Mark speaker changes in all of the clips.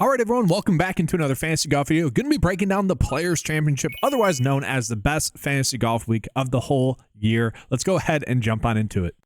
Speaker 1: All right, everyone, welcome back into another Fantasy Golf video. Going to be breaking down the Players Championship, otherwise known as the best fantasy golf week of the whole year. Let's go ahead and jump on into it.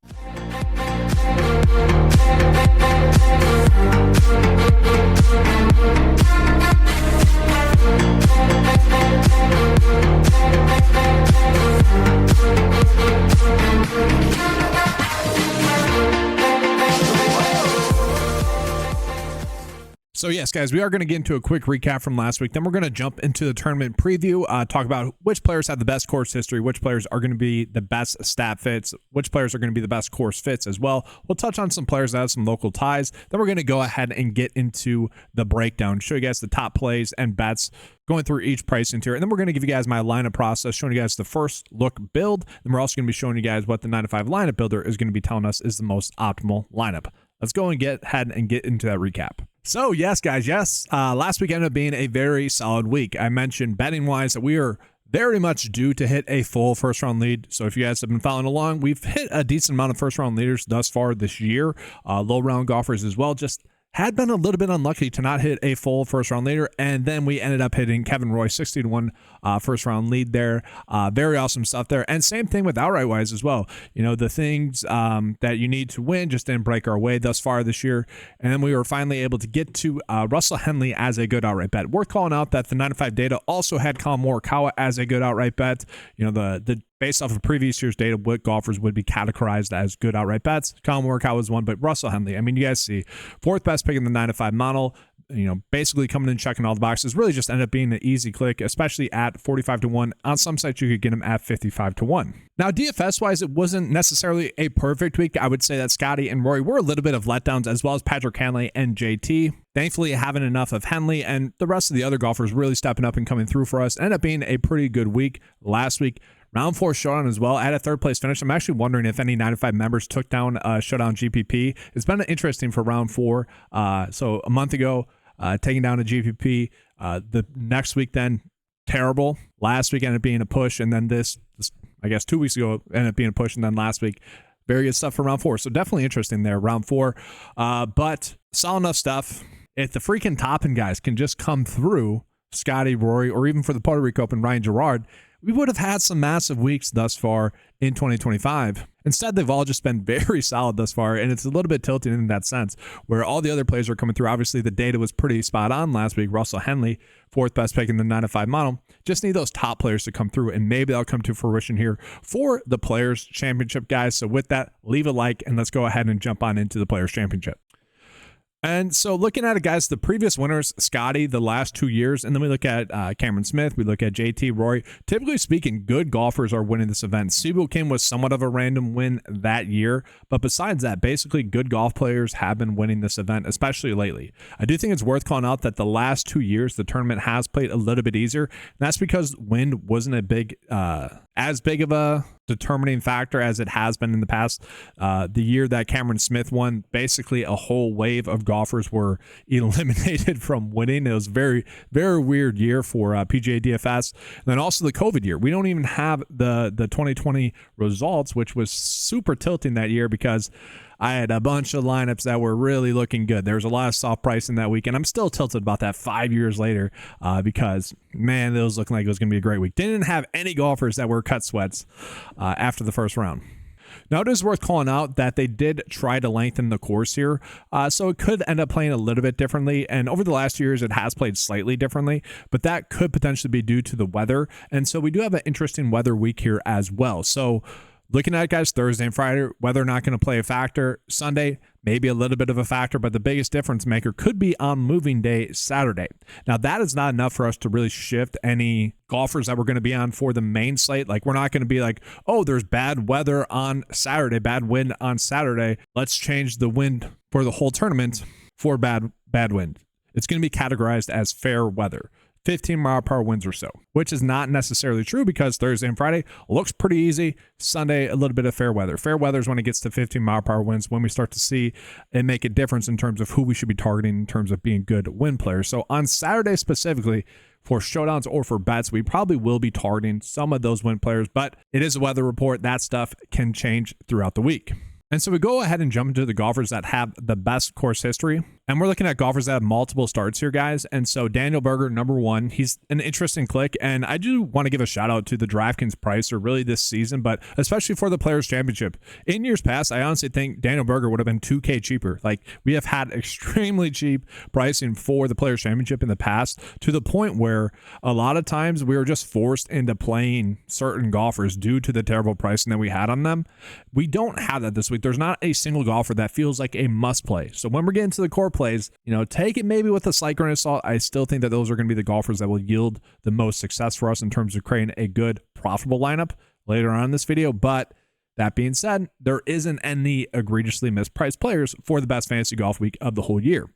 Speaker 1: So yes, guys, we are going to get into a quick recap from last week. Then we're going to jump into the tournament preview, talk about which players have the best course history, which players are going to be the best stat fits, which players are going to be the best course fits as well. We'll touch on some players that have some local ties. Then we're going to go ahead and get into the breakdown, show you guys the top plays and bets, going through each pricing tier. And then we're going to give you guys my lineup process, showing you guys the first look build. And we're also going to be showing you guys what the 9 to 5 lineup builder is going to be telling us is the most optimal lineup. Let's go and get ahead and get into that recap. So yes, guys, yes. Last week ended up being a very solid week. I mentioned betting wise that we are very much due to hit a full first round lead. So if you guys have been following along, we've hit a decent amount of first round leaders thus far this year. Low round golfers as well. Just had been a little bit unlucky to not hit a full first round leader, and then we ended up hitting Kevin Roy 60-1 first round lead there. Very awesome stuff there, and same thing with outright wise as well. You know, the things that you need to win just didn't break our way thus far this year, and then we were finally able to get to Russell Henley as a good outright bet. Worth calling out that the 9 to 5 data also had Colin Morikawa as a good outright bet. You know, the based off of previous year's data, what golfers would be categorized as good outright bets. Colin Morikawa was one, but Russell Henley, I mean, you guys see, fourth best pick in the 9 to 5 model, you know, basically coming in checking all the boxes, really just ended up being an easy click, especially at 45-1. On some sites, you could get him at 55-1. Now, DFS-wise, it wasn't necessarily a perfect week. I would say that Scotty and Rory were a little bit of letdowns, as well as Patrick Cantlay and JT. Thankfully, having enough of Henley and the rest of the other golfers really stepping up and coming through for us. Ended up being a pretty good week last week. Round 4 showdown as well at a third place finish. I'm actually wondering if any 9 to 5 members took down showdown GPP. It's been interesting for round 4. So a month ago, taking down a GPP. The next week then, terrible. Last week ended up being a push. And then this I guess 2 weeks ago, ended up being a push. And then last week, very good stuff for round 4. So definitely interesting there, round 4. But solid enough stuff. If the freaking Toppin guys can just come through, Scotty, Rory, or even for the Puerto Rico Open, Ryan Gerard, we would have had some massive weeks thus far in 2025. Instead, they've all just been very solid thus far, and it's a little bit tilted in that sense, where all the other players are coming through. Obviously, the data was pretty spot on last week. Russell Henley, fourth best pick in the 9 to 5 model. Just need those top players to come through, and maybe they'll come to fruition here for the Players Championship, guys. So with that, leave a like, and let's go ahead and jump on into the Players Championship. And so looking at it, guys, the previous winners, Scotty, the last 2 years, and then we look at Cameron Smith, we look at JT, Rory. Typically speaking, good golfers are winning this event. Siwoo Kim was somewhat of a random win that year, but besides that, basically good golf players have been winning this event, especially lately. I do think it's worth calling out that the last 2 years, the tournament has played a little bit easier, and that's because wind wasn't a big, as big of a determining factor as it has been in the past. The year that Cameron Smith won, basically a whole wave of golfers were eliminated from winning. It was very, very weird year for PGA DFS. And then also the COVID year. We don't even have the 2020 results, which was super tilting that year because I had a bunch of lineups that were really looking good. There was a lot of soft pricing that week, and I'm still tilted about that 5 years later because, man, it was looking like it was going to be a great week. Didn't have any golfers that were cut sweats after the first round. Now, it is worth calling out that they did try to lengthen the course here, so it could end up playing a little bit differently, and over the last years, it has played slightly differently, but that could potentially be due to the weather, and so we do have an interesting weather week here as well. So looking at it, guys, Thursday and Friday, weather not going to play a factor. Sunday, maybe a little bit of a factor, but the biggest difference maker could be on moving day, Saturday. Now, that is not enough for us to really shift any golfers that we're going to be on for the main slate. Like, we're not going to be like, oh, there's bad weather on Saturday, bad wind on Saturday. Let's change the wind for the whole tournament for bad wind. It's going to be categorized as fair weather. 15-mile-per-hour winds or so, which is not necessarily true because Thursday and Friday looks pretty easy. Sunday, a little bit of fair weather. Fair weather is when it gets to 15-mile-per-hour winds, when we start to see it make a difference in terms of who we should be targeting in terms of being good wind players. So on Saturday specifically, for showdowns or for bets, we probably will be targeting some of those wind players, but it is a weather report. That stuff can change throughout the week. And so we go ahead and jump into the golfers that have the best course history. And we're looking at golfers that have multiple starts here, guys. And so Daniel Berger, number one, he's an interesting click. And I do want to give a shout out to the DraftKings price, or really this season, but especially for the Players Championship. In years past, I honestly think Daniel Berger would have been $2K cheaper. Like, we have had extremely cheap pricing for the Players Championship in the past, to the point where a lot of times we were just forced into playing certain golfers due to the terrible pricing that we had on them. We don't have that this week. There's not a single golfer that feels like a must play. So when we're getting to the core plays, take it maybe with a slight grain of salt. I still think that those are going to be the golfers that will yield the most success for us in terms of creating a good, profitable lineup later on in this video. But that being said, there isn't any egregiously mispriced players for the best fantasy golf week of the whole year.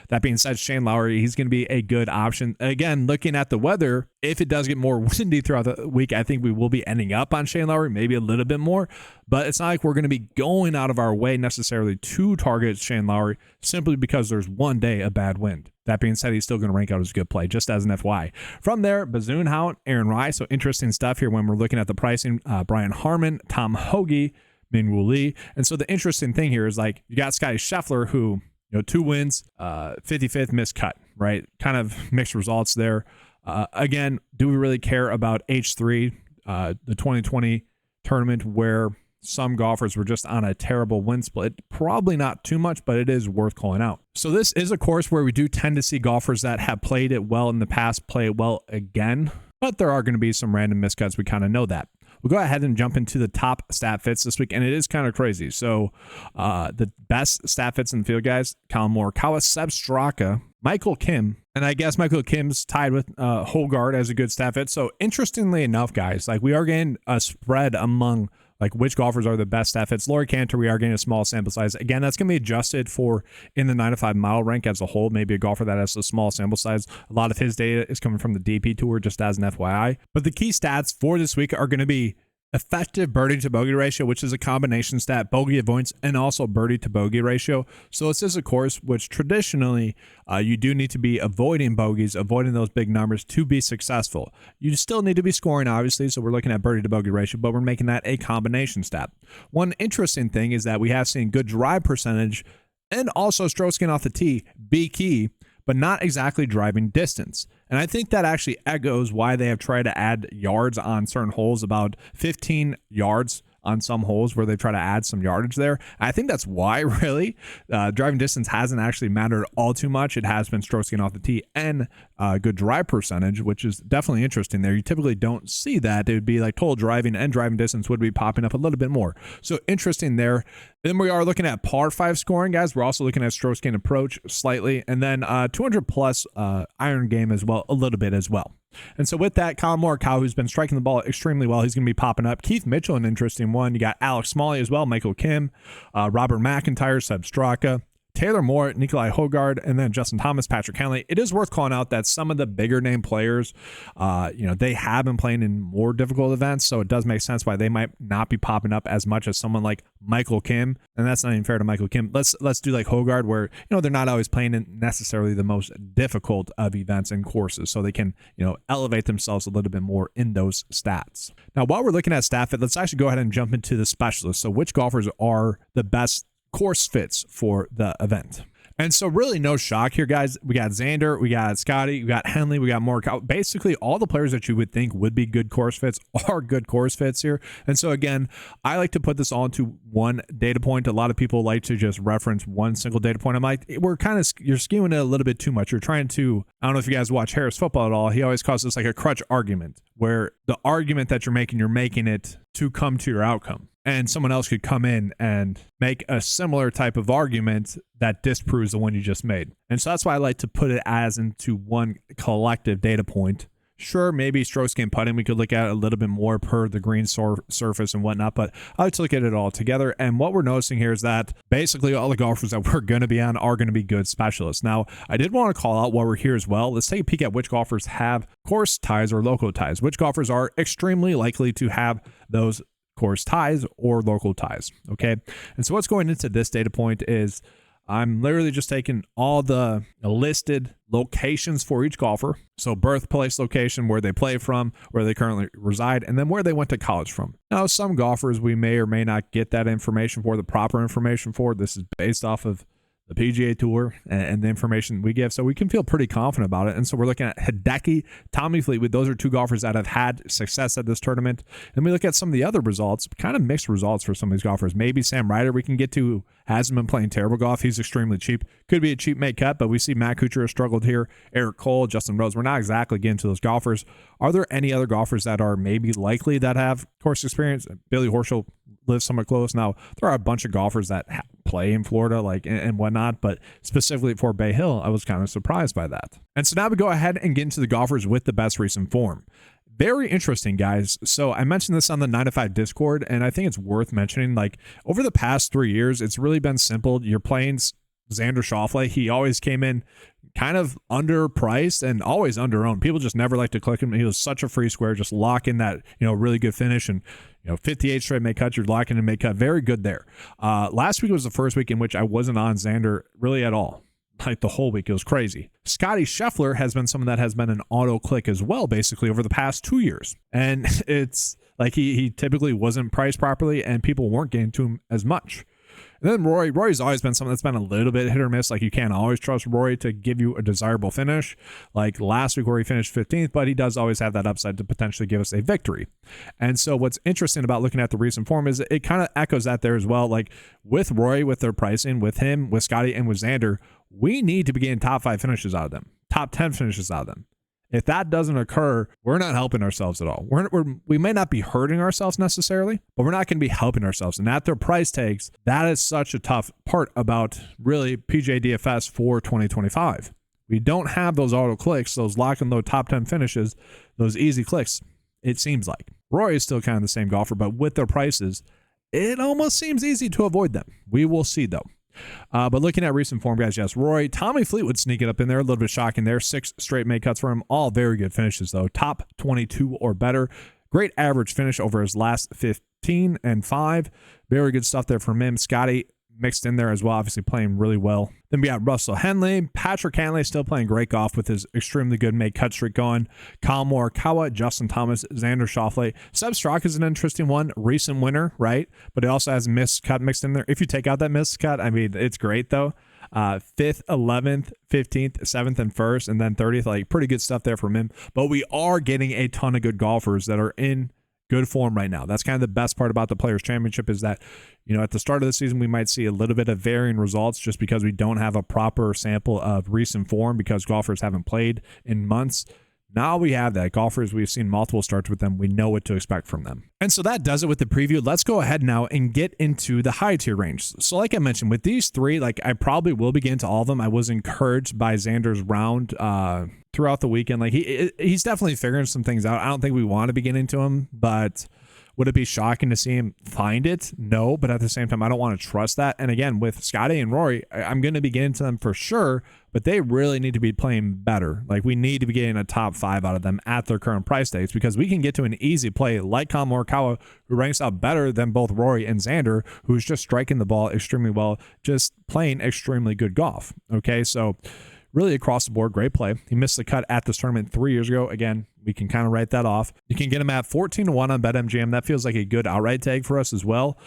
Speaker 1: That being said, Shane Lowry, he's going to be a good option. Again, looking at the weather, if it does get more windy throughout the week, I think we will be ending up on Shane Lowry, maybe a little bit more. But it's not like we're going to be going out of our way necessarily to target Shane Lowry simply because there's one day of bad wind. That being said, he's still going to rank out as a good play, just as an FYI. From there, Bazoon Hout, Aaron Rai. So interesting stuff here when we're looking at the pricing. Brian Harmon, Tom Hoagie, Minwoo Lee. And so the interesting thing here is, like, you got Scotty Scheffler, who, 2 wins, 55th missed cut, right? Kind of mixed results there. Again, do we really care about H3, the 2020 tournament, where some golfers were just on a terrible wind split? Probably not too much, but it is worth calling out. So this is a course where we do tend to see golfers that have played it well in the past play it well again, but there are going to be some random miscuts. We kind of know that. We'll go ahead and jump into the top stat fits this week, and it is kind of crazy. So the best stat fits in the field, guys: Colin Morikawa, Seb Straka, Michael Kim, and I guess Michael Kim's tied with Hogard as a good stat fit. So interestingly enough, guys, like, we are getting a spread among like which golfers are the best stat fits. Laurie Cantor, we are getting a small sample size. Again, that's going to be adjusted for in the 9 to 5 model rank as a whole. Maybe a golfer that has a small sample size. A lot of his data is coming from the DP Tour, just as an FYI. But the key stats for this week are going to be effective birdie to bogey ratio, which is a combination stat, bogey avoidance, and also birdie to bogey ratio. So this is a course which traditionally you do need to be avoiding bogeys, avoiding those big numbers to be successful. You still need to be scoring, obviously, so we're looking at birdie to bogey ratio, but we're making that a combination stat. One interesting thing is that we have seen good drive percentage and also stroke gain off the tee be key, but not exactly driving distance. And I think that actually echoes why they have tried to add yards on certain holes, about 15 yards on some holes where they try to add some yardage there. I think that's why, really, driving distance hasn't actually mattered all too much. It has been stroke gain off the tee and good drive percentage, which is definitely interesting there. You typically don't see that. It would be like total driving and driving distance would be popping up a little bit more. So interesting there. Then we are looking at par 5 scoring, guys. We're also looking at stroke gain approach slightly, and then 200 plus iron game as well, a little bit as well. And so with that, Colin Morikawa, who's been striking the ball extremely well, he's going to be popping up. Keith Mitchell, an interesting one. You got Alex Smalley as well, Michael Kim, Robert McIntyre, Seb Straka, Taylor Moore, Nikolai Hogard, and then Justin Thomas, Patrick Henley. It is worth calling out that some of the bigger name players, they have been playing in more difficult events, so it does make sense why they might not be popping up as much as someone like Michael Kim. And that's not even fair to Michael Kim. Let's do like Hogard, where they're not always playing in necessarily the most difficult of events and courses, so they can elevate themselves a little bit more in those stats. Now, while we're looking at stat fit, let's actually go ahead and jump into the specialists. So which golfers are the best course fits for the event? And so really no shock here, guys. We got Xander, we got Scotty, we got Henley, we got Morikawa. Basically all the players that you would think would be good course fits are good course fits here. And so again, I like to put this all into one data point. A lot of people like to just reference one single data point. I'm like, you're skewing it a little bit too much. You're trying to, I don't know if you guys watch Harris football at all. He always calls this like a crutch argument, where the argument that you're making it to come to your outcome. And someone else could come in and make a similar type of argument that disproves the one you just made. And so that's why I like to put it as into one collective data point. Sure, maybe stroke gain putting, we could look at it a little bit more per the green surface and whatnot, but I like to look at it all together. And what we're noticing here is that basically all the golfers that we're going to be on are going to be good specialists. Now, I did want to call out while we're here as well, let's take a peek at which golfers have course ties or local ties. Which golfers are extremely likely to have those course ties or local ties. Okay. And so what's going into this data point is I'm literally just taking all the listed locations for each golfer. So birthplace location, where they play from, where they currently reside, and then where they went to college from. Now, some golfers we may or may not get that information for, the proper information for. This is based off of the PGA Tour, and the information we give, so we can feel pretty confident about it. And so we're looking at Hideki, Tommy Fleetwood. Those are two golfers that have had success at this tournament. And we look at some of the other results, kind of mixed results for some of these golfers. Maybe Sam Ryder we can get to, hasn't been playing terrible golf. He's extremely cheap. Could be a cheap make cut, but we see Matt Kuchar has struggled here. Eric Cole, Justin Rose. We're not exactly getting to those golfers. Are there any other golfers that are maybe likely that have course experience? Billy Horschel lives somewhat close. Now, there are a bunch of golfers that play in Florida, like and whatnot, but specifically for Bay Hill, I was kind of surprised by that. And so now we go ahead and get into the golfers with the best recent form. Very interesting, guys. So I mentioned this on the 9 to 5 Discord, and I think it's worth mentioning. Like, over the past 3 years, it's really been simple. You're playing Xander Schauffele. He always came in kind of underpriced and always underowned. People just never like to click him. He was such a free square. Just lock in that, really good finish, and 58 straight make cuts. You're locking in make cut. Very good there. Last week was the first week in which I wasn't on Xander really at all. Like the whole week, it was crazy. Scotty Scheffler has been someone that has been an auto click as well, basically over the past 2 years. And it's like he typically wasn't priced properly, and people weren't getting to him as much. And then Rory's always been something that's been a little bit hit or miss. Like, you can't always trust Rory to give you a desirable finish. Like last week where he finished 15th, but he does always have that upside to potentially give us a victory. And so what's interesting about looking at the recent form is it kind of echoes that there as well. Like with Rory, with their pricing, with him, with Scotty, and with Xander, we need to be getting top 5 finishes out of them, top 10 finishes out of them. If that doesn't occur, we're not helping ourselves at all. We may not be hurting ourselves necessarily, but we're not going to be helping ourselves. And at their price tags, that is such a tough part about really PGA DFS for 2025. We don't have those auto clicks, those lock and load top 10 finishes, those easy clicks, it seems like. Rory is still kind of the same golfer, but with their prices, it almost seems easy to avoid them. We will see, though. But looking at recent form, guys, yes, Rory, Tommy Fleetwood sneaking up in there, a little bit shocking there. 6 straight make cuts for him, all very good finishes, though. Top 22 or better. Great average finish over his last 15 and 5. Very good stuff there from him. Scotty mixed in there as well, obviously playing really well. Then we got Russell Henley. Patrick Cantlay still playing great golf with his extremely good make cut streak going. Colin Morikawa, Justin Thomas, Xander Schauffele. Seb Straka is an interesting one. Recent winner, right? But he also has a missed cut mixed in there. If you take out that missed cut, I mean, it's great though. 5th, 11th, 15th, 7th, and 1st, and then 30th. Like, pretty good stuff there from him. But we are getting a ton of good golfers that are in good form right now. That's kind of the best part about the Players Championship, is that, at the start of the season, we might see a little bit of varying results just because we don't have a proper sample of recent form because golfers haven't played in months. Now we have that. Golfers, we've seen multiple starts with them. We know what to expect from them. And so that does it with the preview. Let's go ahead now and get into the high tier range. So like I mentioned, with these 3, like I probably will begin into all of them. I was encouraged by Xander's round throughout the weekend. Like he's definitely figuring some things out. I don't think we want to be getting into him, but would it be shocking to see him find it? No, but at the same time, I don't want to trust that. And again, with Scotty and Rory, I'm going to be getting to them for sure, but they really need to be playing better. Like, we need to be getting a top 5 out of them at their current price tags, because we can get to an easy play like Colin Morikawa, who ranks out better than both Rory and Xander, who's just striking the ball extremely well, just playing extremely good golf. Okay, so really across the board, great play. He missed the cut at this tournament 3 years ago. Again, we can kind of write that off. You can get him at 14-1 on BetMGM. That feels like a good outright tag for us as well.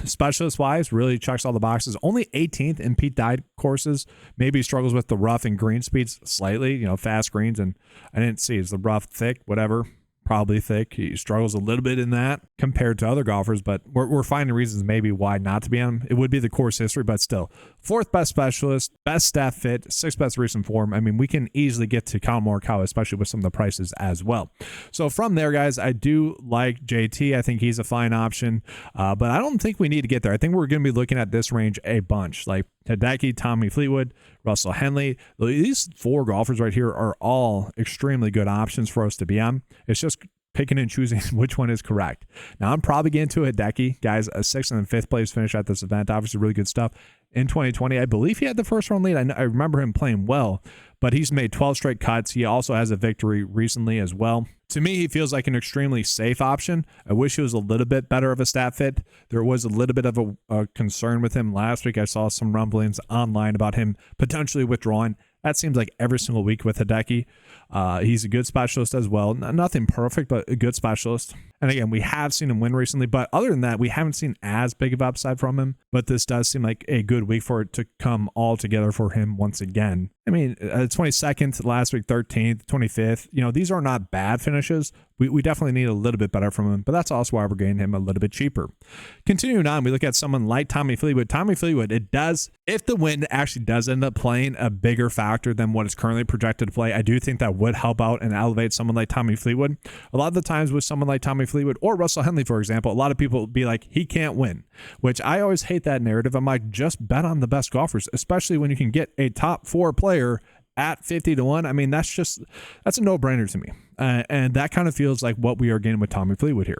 Speaker 1: Specialist-wise, really checks all the boxes. Only 18th in Pete Dye courses. Maybe he struggles with the rough and green speeds slightly, fast greens. And I didn't see, is the rough thick, whatever. Probably thick. He struggles a little bit in that compared to other golfers, but we're finding reasons maybe why not to be on him. It would be the course history, but still. 4th best specialist, best staff fit, 6th best recent form. I mean, we can easily get to Colin Morikawa, especially with some of the prices as well. So from there, guys, I do like JT. I think he's a fine option, but I don't think we need to get there. I think we're going to be looking at this range a bunch, like Hideki, Tommy Fleetwood, Russell Henley. These 4 golfers right here are all extremely good options for us to be on. It's just picking and choosing which one is correct. Now, I'm probably getting to Hideki, guys, a 6th and 5th place finish at this event. Obviously, really good stuff. In 2020, I believe he had the first round lead. I remember him playing well, but he's made 12 straight cuts. He also has a victory recently as well. To me, he feels like an extremely safe option. I wish he was a little bit better of a stat fit. There was a little bit of a concern with him last week. I saw some rumblings online about him potentially withdrawing. That seems like every single week with Hideki. He's a good specialist as well. Nothing perfect, but a good specialist. And again, we have seen him win recently, but other than that, we haven't seen as big of upside from him. But this does seem like a good week for it to come all together for him once again. I mean, 22nd last week, 13th, 25th. You know, these are not bad finishes. We definitely need a little bit better from him, but that's also why we're getting him a little bit cheaper. Continuing on, we look at someone like Tommy Fleetwood. Tommy Fleetwood, if the wind actually does end up playing a bigger factor than what is currently projected to play, I do think that would help out and elevate someone like Tommy Fleetwood. A lot of the times with someone like Tommy Fleetwood or Russell Henley, for example, a lot of people be like, he can't win, which I always hate that narrative. I'm like, just bet on the best golfers, especially when you can get a top 4 player at 50 to 1. I mean, that's a no-brainer to me. And that kind of feels like what we are getting with Tommy Fleetwood here.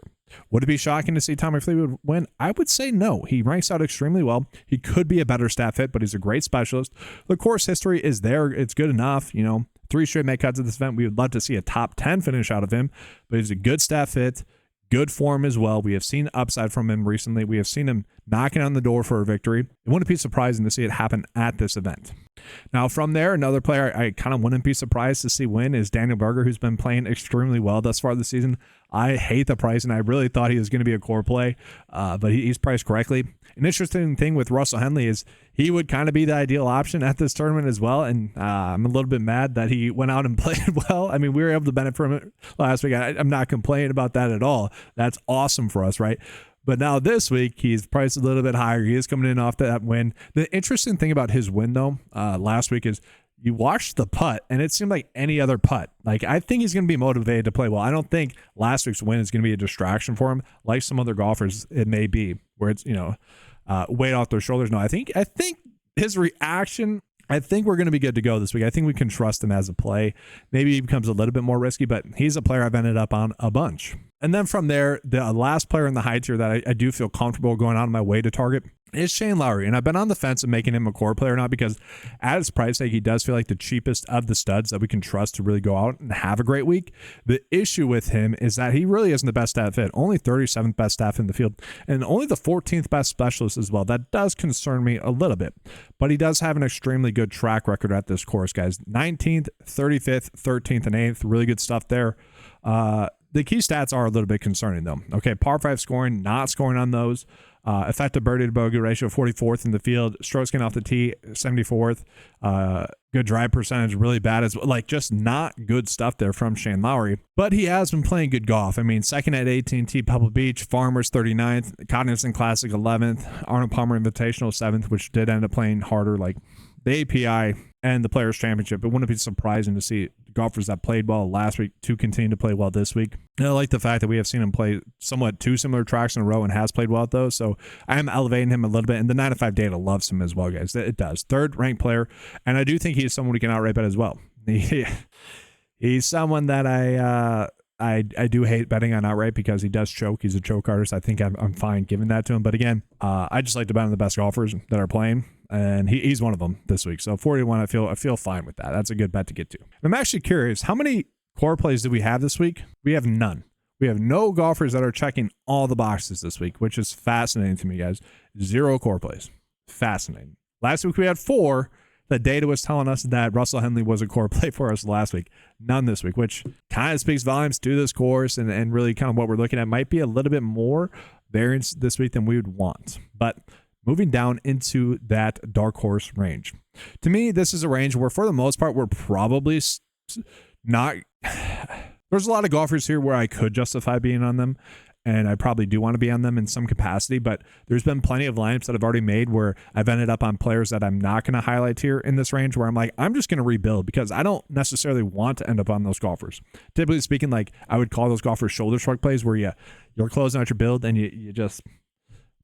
Speaker 1: Would it be shocking to see Tommy Fleetwood win? I would say no. He ranks out extremely well. He could be a better stat fit, but he's a great specialist. The course history is there. It's good enough. You know, 3 straight make cuts at this event. We would love to see a top 10 finish out of him, but he's a good stat fit. Good form as well. We have seen upside from him recently. We have seen him knocking on the door for a victory. It wouldn't be surprising to see it happen at this event. Now, from there, another player I kind of wouldn't be surprised to see win is Daniel Berger, who's been playing extremely well thus far this season. I hate the price, and I really thought he was going to be a core play, but he's priced correctly. An interesting thing with Russell Henley is he would kind of be the ideal option at this tournament as well, and I'm a little bit mad that he went out and played well. I mean, we were able to benefit from it last week. I'm not complaining about that at all. That's awesome for us, right? But now this week, he's priced a little bit higher. He is coming in off that win. The interesting thing about his win, though, last week is you watched the putt, and it seemed like any other putt. Like, I think he's going to be motivated to play well. I don't think last week's win is going to be a distraction for him, like some other golfers it may be, where it's, you know, weight off their shoulders. No, I think his reaction, I think we're going to be good to go this week. I think we can trust him as a play. Maybe he becomes a little bit more risky, but he's a player I've ended up on a bunch. And then from there, the last player in the high tier that I do feel comfortable going out of my way to target is Shane Lowry. And I've been on the fence of making him a core player now because at his price tag, he does feel like the cheapest of the studs that we can trust to really go out and have a great week. The issue with him is that he really isn't the best stat fit, only 37th best stat in the field and only the 14th best specialist as well. That does concern me a little bit, but he does have an extremely good track record at this course, guys. 19th, 35th, 13th, and 8th. Really good stuff there. The key stats are a little bit concerning, though. Okay, par 5 scoring, not scoring on those. Effective birdie to bogey ratio, 44th in the field. Strokes gained off the tee, 74th. Good drive percentage, really bad as well. Like, just not good stuff there from Shane Lowry. But he has been playing good golf. I mean, second at AT&T Pebble Beach, Farmers 39th, Cognizant Classic 11th, Arnold Palmer Invitational 7th, which did end up playing harder, like the API and the Players Championship. It wouldn't be surprising to see golfers that played well last week to continue to play well this week. And I like the fact that we have seen him play somewhat 2 similar tracks in a row and has played well at those. So I am elevating him a little bit. And the 9-to-5 data loves him as well, guys. It does. 3rd ranked player. And I do think he's someone we can outright bet as well. He's someone that I do hate betting on outright because he does choke. He's a choke artist. I think I'm fine giving that to him. But again, I just like to bet on the best golfers that are playing. And he's one of them this week. So 41, I feel fine with that. That's a good bet to get to. I'm actually curious, how many core plays do we have this week? We have none. We have no golfers that are checking all the boxes this week, which is fascinating to me, guys. 0 core plays. Fascinating. Last week we had 4. The data was telling us that Russell Henley was a core play for us last week. None this week, which kind of speaks volumes to this course and really kind of what we're looking at. Might be a little bit more variance this week than we would want. But moving down into that dark horse range. To me, this is a range where, for the most part, we're probably not... There's a lot of golfers here where I could justify being on them, and I probably do want to be on them in some capacity, but there's been plenty of lineups that I've already made where I've ended up on players that I'm not going to highlight here in this range, where I'm like, I'm just going to rebuild because I don't necessarily want to end up on those golfers. Typically speaking, like, I would call those golfers shoulder shrug plays where you're closing out your build and you just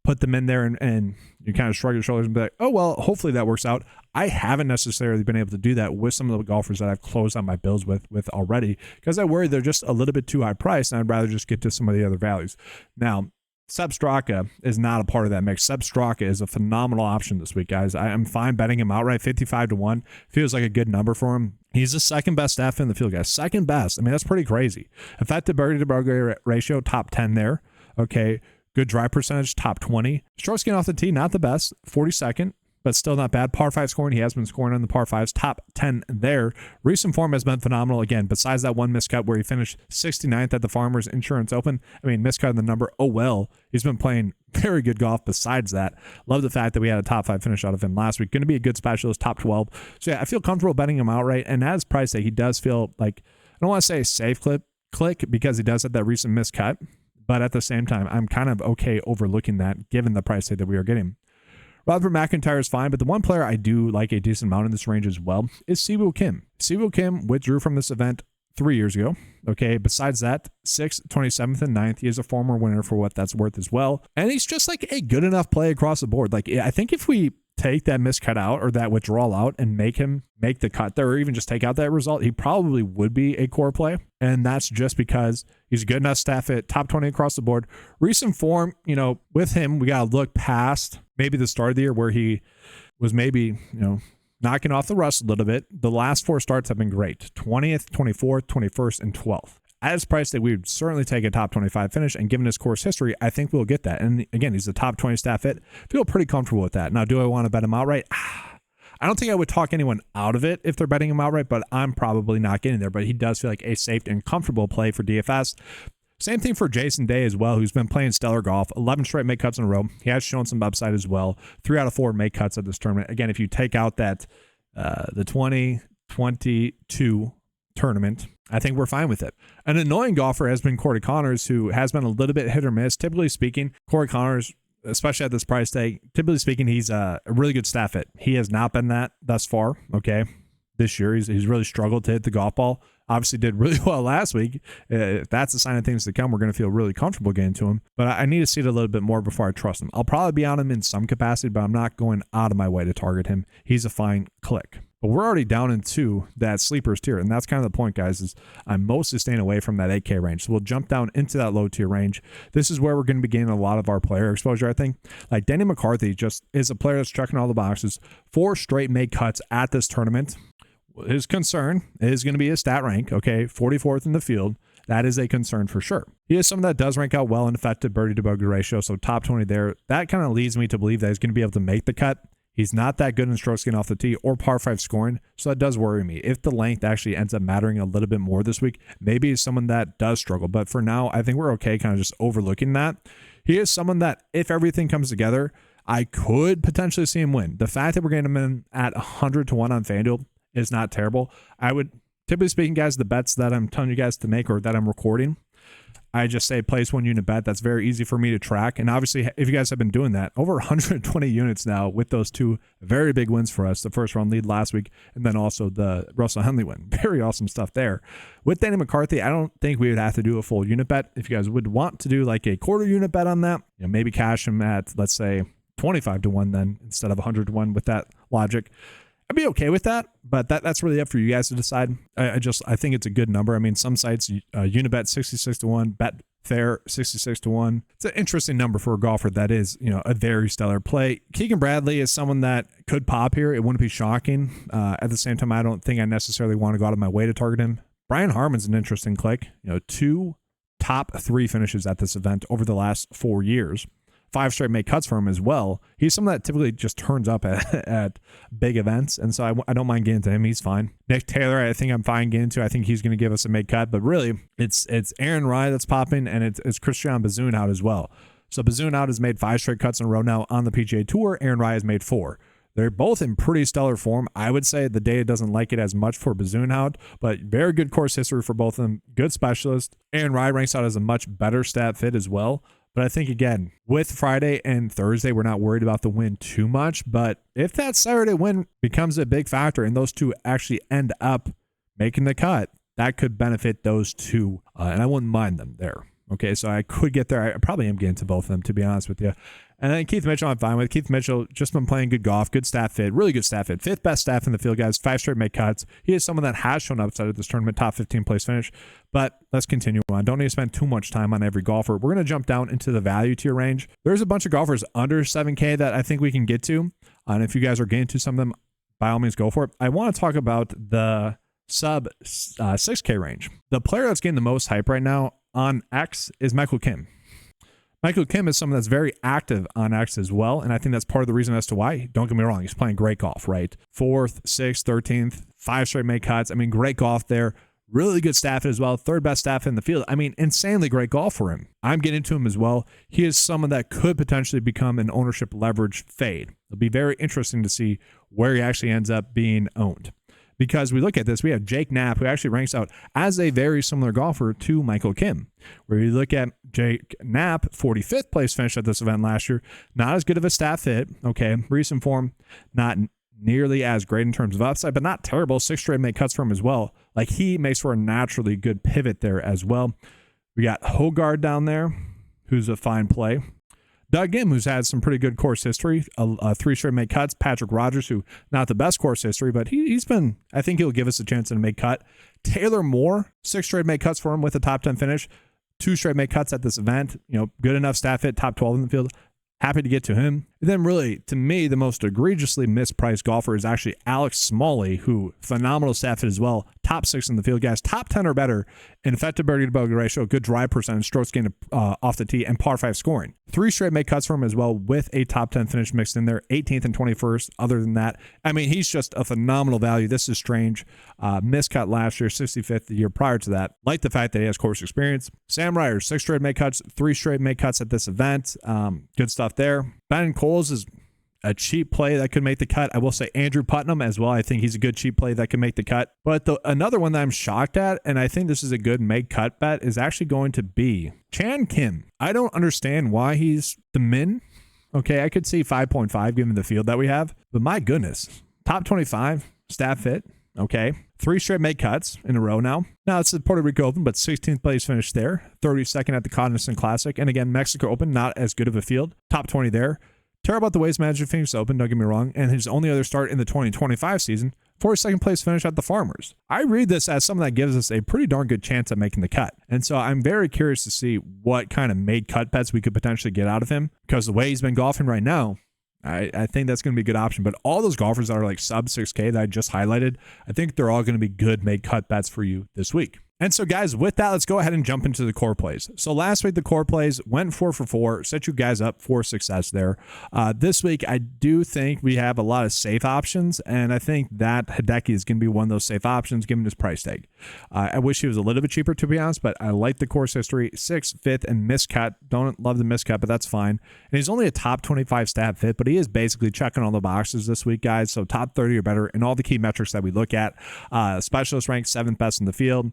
Speaker 1: put them in there and you kind of shrug your shoulders and be like, oh, well, hopefully that works out. I haven't necessarily been able to do that with some of the golfers that I've closed on my builds with already because I worry they're just a little bit too high priced and I'd rather just get to some of the other values. Now, Seb Straka is not a part of that mix. Seb Straka is a phenomenal option this week, guys. I'm fine betting him outright, 55 to 1. Feels like a good number for him. He's the 2nd best staff in the field, guys. 2nd best. I mean, that's pretty crazy. Effective birdie to bogey ratio, top 10 there. Okay. Good drive percentage, top 20. Strokes gained off the tee, not the best, 42nd, but still not bad. Par 5 scoring, he has been scoring on the par 5s, top 10 there. Recent form has been phenomenal. Again, besides that one miscut where he finished 69th at the Farmers Insurance Open. I mean, miscut in the number, oh well. He's been playing very good golf besides that. Love the fact that we had a top 5 finish out of him last week. Going to be a good specialist, top 12. So yeah, I feel comfortable betting him outright. And as price tag, he does feel like, I don't want to say a safe click because he does have that recent miscut. But at the same time, I'm kind of okay overlooking that given the price tag that we are getting. Robert McIntyre is fine, but the one player I do like a decent amount in this range as well is Siwoo Kim. Siwoo Kim withdrew from this event 3 years ago. Okay, besides that, 6th, 27th, and 9th. He is a former winner for what that's worth as well. And he's just like a good enough play across the board. Like, I think if we take that miscut out or that withdrawal out and make him make the cut there, or even just take out that result, he probably would be a core play. And that's just because he's good enough staff fit, top 20 across the board. Recent form, you know, with him, we got to look past maybe the start of the year where he was maybe, you know, knocking off the rust a little bit. The last 4 starts have been great. 20th, 24th, 21st, and 12th. At his price that we would certainly take a top 25 finish, and given his course history, I think we'll get that. And again, he's a top 20 staff fit. Feel pretty comfortable with that. Now, do I want to bet him outright? I don't think I would talk anyone out of it if they're betting him outright, but I'm probably not getting there. But he does feel like a safe and comfortable play for DFS. Same thing for Jason Day as well, who's been playing stellar golf. 11 straight make cuts in a row. He has shown some upside as well. 3 out of 4 make cuts at this tournament. Again, if you take out that the 2022 tournament, I think we're fine with it. An annoying golfer has been Corey Connors, who has been a little bit hit or miss. Typically speaking, Corey Connors, especially at this price tag, typically speaking, he's a really good staff fit. He has not been that thus far, okay? This year, he's really struggled to hit the golf ball. Obviously did really well last week. If that's a sign of things to come, we're going to feel really comfortable getting to him. But I need to see it a little bit more before I trust him. I'll probably be on him in some capacity, but I'm not going out of my way to target him. He's a fine click. But we're already down into that sleepers tier, and that's kind of the point, guys, is I'm mostly staying away from that 8K range. So we'll jump down into that low tier range. This is where we're going to be getting a lot of our player exposure, I think. Like Danny McCarthy just is a player that's checking all the boxes. 4 straight make cuts at this tournament. His concern is going to be his stat rank, okay, 44th in the field. That is a concern for sure. He is someone that does rank out well in effective birdie to bogey ratio, so top 20 there. That kind of leads me to believe that he's going to be able to make the cut. He's not that good in strokes getting off the tee or par 5 scoring, so that does worry me. If the length actually ends up mattering a little bit more this week, maybe he's someone that does struggle. But for now, I think we're okay kind of just overlooking that. He is someone that, if everything comes together, I could potentially see him win. The fact that we're getting him in at 100 to 1 on FanDuel is not terrible. I would, typically speaking, guys, the bets that I'm telling you guys to make or that I'm recording, I just say place 1 unit bet. That's very easy for me to track. And obviously, if you guys have been doing that, over 120 units now with those 2 very big wins for us. The first round lead last week, and then also the Russell Henley win. Very awesome stuff there. With Danny McCarthy, I don't think we would have to do a full unit bet. If you guys would want to do like a quarter unit bet on that, you know, maybe cash him at, let's say, 25 to 1 then instead of 100 to 1 with that logic. I'd be okay with that, but that's really up for you guys to decide. I think it's a good number. I mean, some sites, Unibet 66 to 1, Betfair 66 to 1. It's an interesting number for a golfer that is, you know, a very stellar play. Keegan Bradley is someone that could pop here. It wouldn't be shocking. At the same time, I don't think I necessarily want to go out of my way to target him. Brian Harman's an interesting click. You know, 2 top 3 finishes at this event over the last 4 years. 5 straight make cuts for him as well. He's someone that typically just turns up at big events, and so I don't mind getting to him. He's fine. Nick Taylor, I think I'm fine getting to. I think he's going to give us a make cut, but really, it's Aaron Rai that's popping, and it's Christian Bazoon out as well. So Bazoon out has made 5 straight cuts in a row now on the PGA Tour. Aaron Rai has made 4. They're both in pretty stellar form. I would say the data doesn't like it as much for Bazoon out, but very good course history for both of them. Good specialist. Aaron Rai ranks out as a much better stat fit as well. But I think, again, with Friday and Thursday, we're not worried about the win too much. But if that Saturday win becomes a big factor and those 2 actually end up making the cut, that could benefit those 2. And I wouldn't mind them there. Okay, so I could get there. I probably am getting to both of them, to be honest with you. And then Keith Mitchell, I'm fine with. Keith Mitchell just been playing good golf, good staff fit, really good staff fit. 5th best staff in the field, guys. 5 straight make cuts. He is someone that has shown upside at this tournament, top 15 place finish. But let's continue on. Don't need to spend too much time on every golfer. We're going to jump down into the value tier range. There's a bunch of golfers under 7K that I think we can get to. And if you guys are getting to some of them, by all means, go for it. I want to talk about the sub 6K range. The player that's getting the most hype right now on X is Michael Kim. Michael Kim is someone that's very active on X as well, and I think that's part of the reason as to why. Don't get me wrong, he's playing great golf, right? 4th, 6th, 13th, 5 straight make cuts. I mean, great golf there. Really good staff as well. 3rd best staff in the field. I mean, insanely great golf for him. I'm getting to him as well. He is someone that could potentially become an ownership leverage fade. It'll be very interesting to see where he actually ends up being owned. Because we look at this, we have Jake Knapp, who actually ranks out as a very similar golfer to Michael Kim. Where you look at Jake Knapp, 45th place finish at this event last year. Not as good of a staff hit. Okay, recent form, not nearly as great in terms of upside, but not terrible. 6 straight make cuts for him as well. Like, he makes for a naturally good pivot there as well. We got Hogard down there, who's a fine play. Doug Im, who's had some pretty good course history, 3 straight make cuts. Patrick Rogers, who not the best course history, but he's been, I think he'll give us a chance to make cut. Taylor Moore, 6 straight make cuts for him with a top 10 finish. 2 straight make cuts at this event. You know, good enough staff hit, top 12 in the field. Happy to get to him. And then really, to me, the most egregiously mispriced golfer is actually Alex Smalley, who phenomenal staff hit as well. Top 6 in the field, guys. Top 10 or better in effective birdie to bogey ratio, good drive percentage, strokes gained off the tee, and par 5 scoring. 3 straight make cuts for him as well with a top 10 finish mixed in there, 18th and 21st. Other than that, I mean, he's just a phenomenal value. This is strange. Miscut last year, 65th the year prior to that. Like the fact that he has course experience. Sam Ryder, 6 straight make cuts, 3 straight make cuts at this event. Good stuff there. Ben Coles is a cheap play that could make the cut. I will say Andrew Putnam as well. I think he's a good cheap play that could make the cut. But another one that I'm shocked at, and I think this is a good make cut bet, is actually going to be Chan Kim. I don't understand why he's the min. Okay, I could see 5.5 given the field that we have. But my goodness, top 25, staff fit. Okay, 3 straight make cuts in a row now. Now it's the Puerto Rico Open, but 16th place finish there. 32nd at the Cognizant Classic. And again, Mexico Open, not as good of a field. Top 20 there. Terrible at the Waste Management Phoenix Open, don't get me wrong. And his only other start in the 2025 season, 42nd place finish at the Farmers. I read this as something that gives us a pretty darn good chance at making the cut. And so I'm very curious to see what kind of made cut bets we could potentially get out of him. Because the way he's been golfing right now, I think that's going to be a good option. But all those golfers that are like sub 6K that I just highlighted, I think they're all going to be good made cut bets for you this week. And so, guys, with that, let's go ahead and jump into the core plays. So last week, the core plays went 4 for 4, set you guys up for success there. This week, I do think we have a lot of safe options, and I think that Hideki is going to be one of those safe options given his price tag. I wish he was a little bit cheaper, to be honest, but I like the course history. 6th, 5th, and miscut. Don't love the miscut, but that's fine. And he's only a top 25 stat fit, but he is basically checking all the boxes this week, guys. So top 30 or better in all the key metrics that we look at. Specialist ranked 7th best in the field.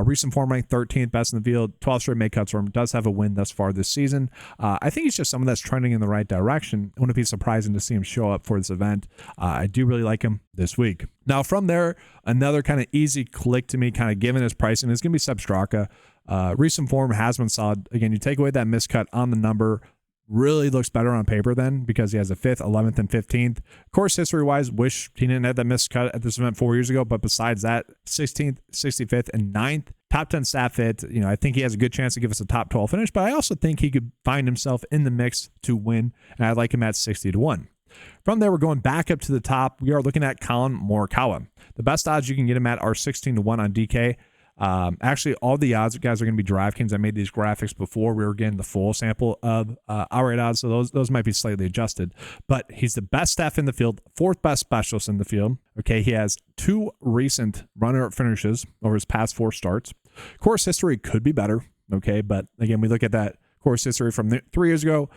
Speaker 1: Recent form ranked 13th best in the field, 12 straight make cuts for him, does have a win thus far this season. I think he's just someone that's trending in the right direction. It wouldn't be surprising to see him show up for this event. I do really like him this week. Now from there, another kind of easy click to me, kind of given his pricing, is going to be Seb Straka. Recent form has been solid. Again, you take away that miscut on the number, really looks better on paper then because he has a 5th, 11th, and 15th. Course history-wise, wish he didn't have that miscut at this event 4 years ago, but besides that, 16th, 65th, and 9th. Top 10 stat fit. You know, I think he has a good chance to give us a top 12 finish, but I also think he could find himself in the mix to win, and I like him at 60-1. From there, we're going back up to the top. We are looking at Colin Morikawa. The best odds you can get him at are 16-1 on DK. Actually, all the odds, guys, are going to be DraftKings. I made these graphics before we were getting the full sample of outright odds, so those might be slightly adjusted. But he's the best staff in the field, 4th best specialist in the field. Okay, he has 2 recent runner-up finishes over his past 4 starts. Course history could be better, okay, but again, we look at that course history from 3 years ago.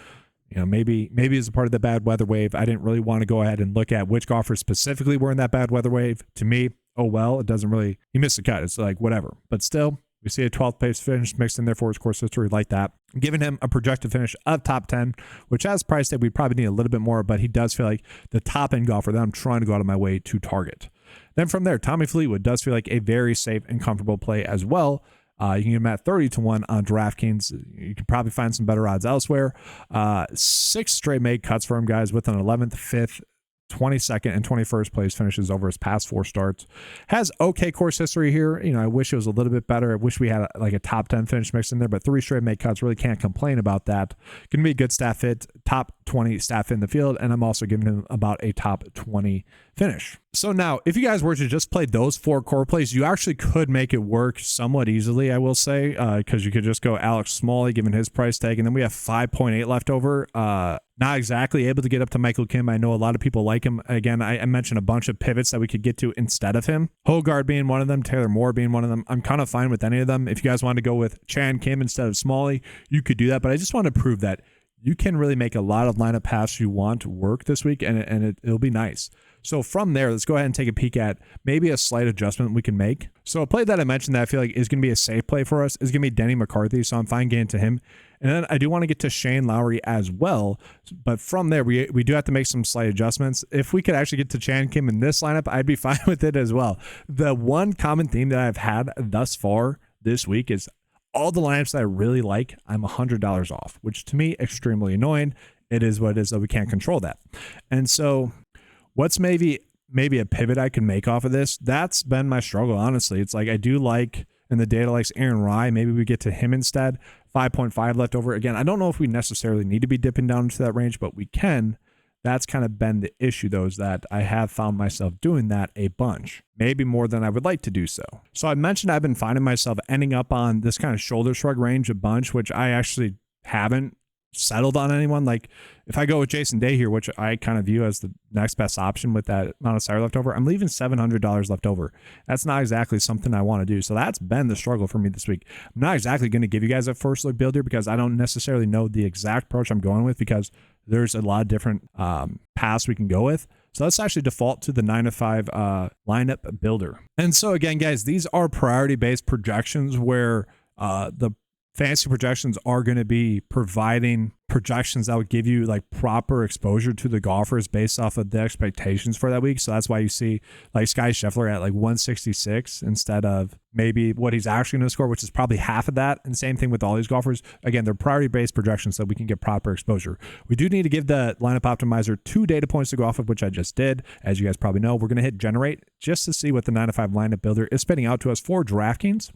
Speaker 1: You know, maybe it's a part of the bad weather wave. I didn't really want to go ahead and look at which golfers specifically were in that bad weather wave. To me, oh well, it doesn't really, he missed a cut. It's like whatever. But still, we see a 12th place finish mixed in there for his course history like that. Giving him a projected finish of top 10, which has price tag we probably need a little bit more, but he does feel like the top end golfer that I'm trying to go out of my way to target. Then from there, Tommy Fleetwood does feel like a very safe and comfortable play as well. You can get him at 30-1 on DraftKings. You can probably find some better odds elsewhere. 6 straight made cuts for him, guys, with an 11th, 5th, 22nd, and 21st place finishes over his past 4 starts. Has okay course history here. You know, I wish it was a little bit better. I wish we had like a top 10 finish mixed in there, but 3 straight made cuts, really can't complain about that. Going to be a good staff hit, top 20 staff in the field, and I'm also giving him about a top 20 finish. So now, if you guys were to just play those 4 core plays, you actually could make it work somewhat easily, I will say, because you could just go Alex Smalley, given his price tag, and then we have 5.8 left over. Not exactly able to get up to Michael Kim. I know a lot of people like him. Again, I mentioned a bunch of pivots that we could get to instead of him. Hogard being one of them, Taylor Moore being one of them. I'm kind of fine with any of them. If you guys wanted to go with Chan Kim instead of Smalley, you could do that, but I just want to prove that you can really make a lot of lineup paths you want to work this week, and it'll be nice. So from there, let's go ahead and take a peek at maybe a slight adjustment we can make. So a play that I mentioned that I feel like is going to be a safe play for us is going to be Denny McCarthy, so I'm fine getting to him. And then I do want to get to Shane Lowry as well, but from there, we do have to make some slight adjustments. If we could actually get to Chan Kim in this lineup, I'd be fine with it as well. The one common theme that I've had thus far this week is all the lineups that I really like, I'm $100 off, which to me, extremely annoying. It is what it is, though we can't control that. And so what's maybe a pivot I can make off of this? That's been my struggle, honestly. It's like I do like, and the data likes Aaron Rye. Maybe we get to him instead. 5.5 left over. Again, I don't know if we necessarily need to be dipping down into that range, but we can. That's kind of been the issue, though, is that I have found myself doing that a bunch, maybe more than I would like to do so. So I mentioned I've been finding myself ending up on this kind of shoulder shrug range a bunch, which I actually haven't settled on anyone. Like if I go with Jason Day here, which I kind of view as the next best option with that amount of salary left over, I'm leaving $700 left over. That's not exactly something I want to do. So that's been the struggle for me this week. I'm not exactly going to give you guys a first look build here because I don't necessarily know the exact approach I'm going with, because there's a lot of different paths we can go with. So let's actually default to the 9 to 5 lineup builder. And so again, guys, these are priority-based projections where the fantasy projections are going to be providing projections that would give you like proper exposure to the golfers based off of the expectations for that week. So that's why you see like Sky Scheffler at like 166 instead of maybe what he's actually going to score, which is probably half of that. And same thing with all these golfers. Again, they're priority-based projections so we can get proper exposure. We do need to give the lineup optimizer 2 data points to go off of, which I just did. As you guys probably know, we're going to hit generate just to see what the 9 to 5 lineup builder is spitting out to us for DraftKings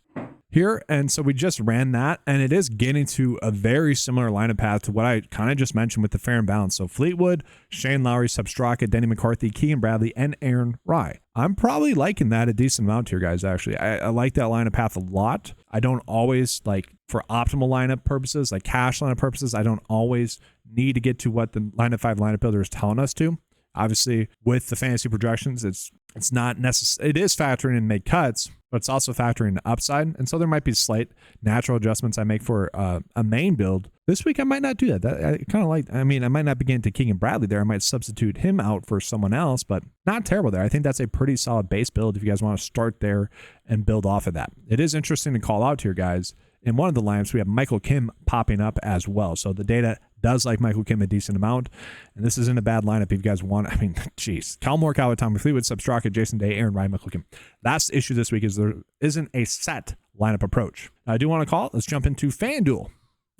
Speaker 1: here. And so we just ran that, and it is getting to a very similar lineup path to what I kind of just mentioned with the fair and balance. So Fleetwood, Shane Lowry, Substraka, Denny McCarthy, Keegan Bradley, and Aaron Rye. I'm probably liking that a decent amount here, guys, actually. I like that lineup path a lot. I don't always, like, for optimal lineup purposes, like cash lineup purposes, I don't always need to get to what the lineup 5 lineup builder is telling us to. Obviously, with the fantasy projections, it's not necessary. It is factoring in make cuts, but it's also factoring the upside. And so there might be slight natural adjustments I make for a main build. This week, I might not do that. I kind of like, I might not be getting to Keegan Bradley there. I might substitute him out for someone else, but not terrible there. I think that's a pretty solid base build if you guys want to start there and build off of that. It is interesting to call out here, guys. In one of the lineups, we have Michael Kim popping up as well. So the data does like Michael Kim a decent amount. And this isn't a bad lineup if you guys want. Geez. Cal Morikawa, Tommy Fleetwood, Substraka, Jason Day, Aaron Rye, Michael Kim. That's the issue this week, is there isn't a set lineup approach. I do want to call it. Let's jump into FanDuel.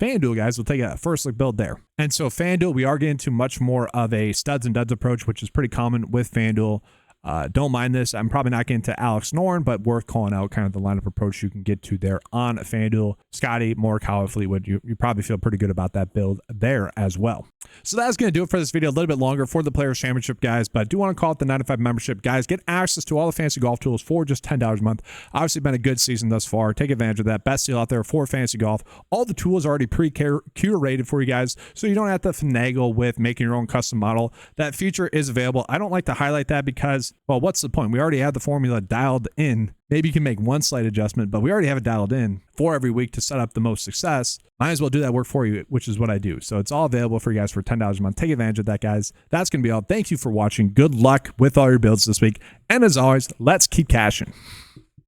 Speaker 1: FanDuel, guys, we'll take a first look build there. And so FanDuel, we are getting to much more of a studs and duds approach, which is pretty common with FanDuel. Don't mind this. I'm probably not getting to Alex Noren, but worth calling out kind of the lineup approach you can get to there on FanDuel. Scotty, Morikawa, Fleetwood, you probably feel pretty good about that build there as well. So that's going to do it for this video. A little bit longer for the Players Championship, guys, but I do want to call it the 9 to 5 membership. Guys, get access to all the fantasy golf tools for just $10 a month. Obviously, been a good season thus far. Take advantage of that. Best deal out there for fantasy golf. All the tools are already pre-curated for you guys, so you don't have to finagle with making your own custom model. That feature is available. I don't like to highlight that because, well, what's the point? We already have the formula dialed in. Maybe you can make one slight adjustment, but we already have it dialed in for every week to set up the most success. Might as well do that work for you, which is what I do. So it's all available for you guys for $10 a month. Take advantage of that, guys. That's going to be all. Thank you for watching. Good luck with all your builds this week. And as always, let's keep cashing.